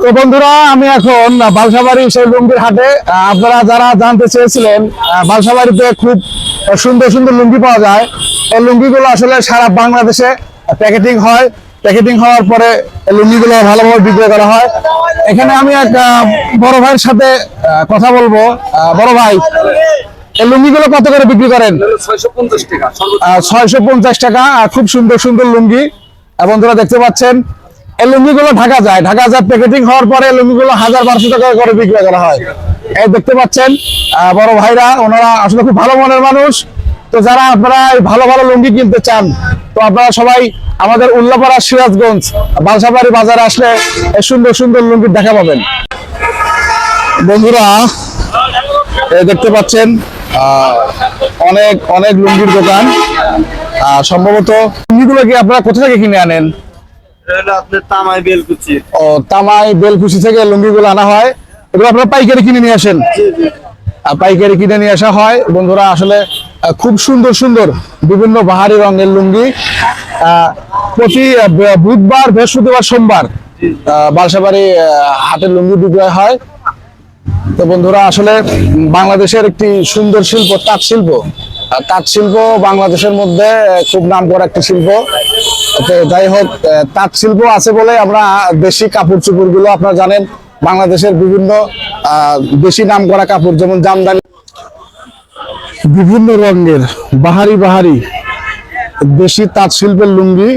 তো বন্ধুরা আমি এখন বালসাবাড়ি সেই লুঙ্গির হাটে। আপনারা যারা জানতে চেয়েছিলেন বালসাবাড়িতে খুব সুন্দর সুন্দর লুঙ্গি পাওয়া যায়, এই লুঙ্গিগুলো আসলে সারা বাংলাদেশে প্যাকেটিং হয়। প্যাকেটিং হওয়ার পরে এই লুঙ্গিগুলো ভালোভাবে বিক্রি করা হয়। এখানে আমি এক বড় ভাইয়ের সাথে কথা বলবো। বড় ভাই, এই লুঙ্গিগুলো কত করে বিক্রি করেন? 650 টাকা। 650 টাকা। খুব সুন্দর সুন্দর লুঙ্গি বন্ধুরা দেখতে পাচ্ছেন। এই লুঙ্গিগুলো ঢাকা যায় প্যাকেটিং হওয়ার পরে লুঙ্গিগুলো 1000-1200 টাকা করে বিক্রি করা হয়। এই দেখতে পাচ্ছেন বড় ভাইরা, ওনারা আসলে খুব ভালো মনের মানুষ। তো যারা আপনারা এই ভালো ভালো লুঙ্গি কিনতে চান, তো আপনারা সবাই আমাদের উল্লাপাড়া সিরাজগঞ্জ বালসাবাড়ি বাজারে আসলে এই সুন্দর সুন্দর লুঙ্গির দেখা পাবেন। বন্ধুরা দেখতে পাচ্ছেন অনেক অনেক লুঙ্গির দোকান। সম্ভবত লুঙ্গিগুলো কি আপনারা কোথা থেকে কিনে আনেন? তামাই বেলকুচি। ও, তামাই বেলকুচি থেকে লুঙ্গিগুলো আনা হয়। এগুলো আপনারা পাইকারি কিনে নিয়ে আসেন? পাইকারি কিনে নিয়ে আসা হয়। বন্ধুরা আসলে খুব সুন্দর সুন্দর বিভিন্ন বাহারি রঙের লুঙ্গি প্রতি বুধবার, বৃহস্পতিবার, সোমবার বালসাবাড়ি হাটের লুঙ্গি বিক্রয় হয়। তো বন্ধুরা আসলে বাংলাদেশের একটি সুন্দর শিল্প তাঁত শিল্প। তাঁত শিল্প বাংলাদেশের মধ্যে খুব নামকরা একটি শিল্প। তো যাই হোক, তাঁত শিল্প আছে বলে আমরা দেশি কাপড় চোপড় গুলো আপনারা জানেন, বাংলাদেশের বিভিন্ন দেশি নামকরা কাপড় যেমন জামদানি, বিভিন্ন রঙের বাহারি বাহারি দেশি তাঁত শিল্পের লুঙ্গি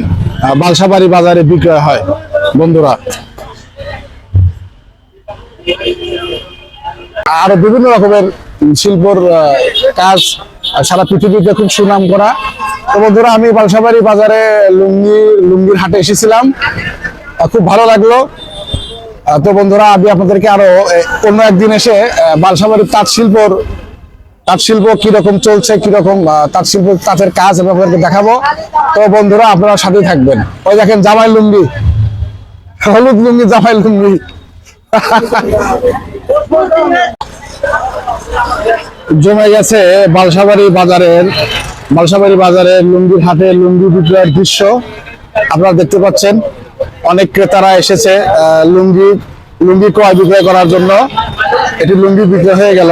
বালসাবাড়ি বাজারে বিক্রয় হয়। বন্ধুরা আরো বিভিন্ন রকমের শিল্পর কাজ সারা পৃথিবীতে খুব সুনাম করা। তো বন্ধুরা আমি বালসাবাড়ি বাজারে লুঙ্গির হাটে এসেছিলাম, খুব ভালো লাগলো। তো বন্ধুরা আমি আপনাদেরকে আরো অন্য একদিন এসে বালসাবাড়ির তাঁত শিল্প কিরকম চলছে, কিরকম তাঁতের কাজ আপনাদেরকে দেখাবো। তো বন্ধুরা আপনারা সাথে থাকবেন। ওই দেখেন জামাই লুঙ্গি, হলুদ লুঙ্গি, জামাই লুঙ্গি। জমে গেছে বালসাবাড়ি বাজারের লুঙ্গির হাটে লুঙ্গি বিক্রয়ের দৃশ্য আপনারা দেখতে পাচ্ছেন। অনেক ক্রেতারা এসেছে লুঙ্গি ক্রয় বিক্রয় করার জন্য। এটি লুঙ্গি বিক্রয় হয়ে গেল।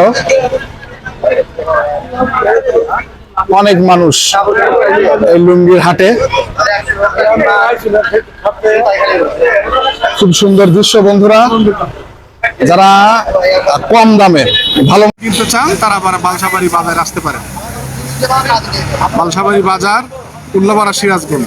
অনেক মানুষ এই লুঙ্গির হাটে। খুব সুন্দর দৃশ্য বন্ধুরা। যারা কম দামে ভালো কিনতে চান তারা আবার বালসাবাড়ি বাজারে আসতে পারেন। বালসাবাড়ি বাজার, উল্লাপাড়া, সিরাজগঞ্জ।